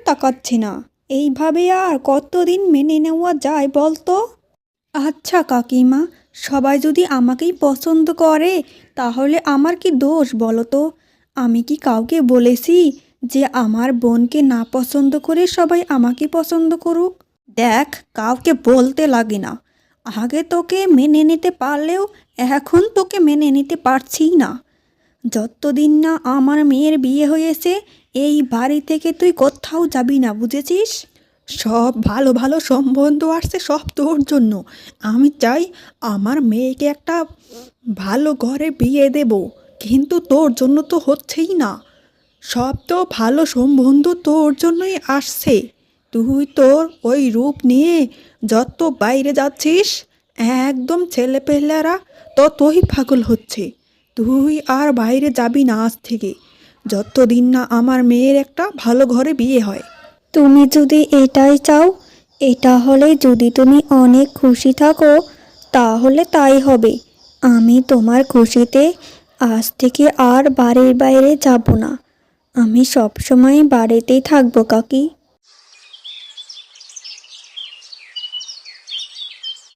তাকাচ্ছি না। এইভাবে আর কতদিন মেনে নেওয়া যায় বলতো? আচ্ছা কাকিমা, সবাই যদি আমাকেই পছন্দ করে তাহলে আমার কি দোষ বলো তো? আমি কি কাউকে বলেছি যে আমার বোনকে না পছন্দ করে সবাই আমাকে পছন্দ করুক? দেখ, কাউকে বলতে লাগে না। আগে তোকে মেনে নিতে পারলেও এখন তোকে মেনে নিতে পারছি না। যতদিন না আমার মেয়ের বিয়ে হয়েছে এই বাড়ি থেকে তুই কোথাও যাবি না, বুঝেছিস? সব ভালো ভালো সম্বন্ধ আসছে সব তোর জন্য। আমি চাই আমার মেয়েকে একটা ভালো ঘরে বিয়ে দেব, কিন্তু তোর জন্য তো হচ্ছেই না। সব তো ভালো সম্বন্ধ তোর জন্যই আসছে। তুই তোর ওই রূপ নিয়ে যত বাইরে যাচ্ছিস, একদম ছেলেপেলেরা ততই পাগল হচ্ছে। তুই আর বাইরে যাবি না আজ থেকে, যতদিন না আমার মেয়ের একটা ভালো ঘরে বিয়ে হয়। তুমি যদি এটাই চাও, এটা হলে যদি তুমি অনেক খুশি থাকো তাহলে তাই হবে। আমি তোমার খুশিতে আজ থেকে আর বাড়ির বাইরে যাব না। আমি সবসময় বাড়িতেই থাকবো কাকি।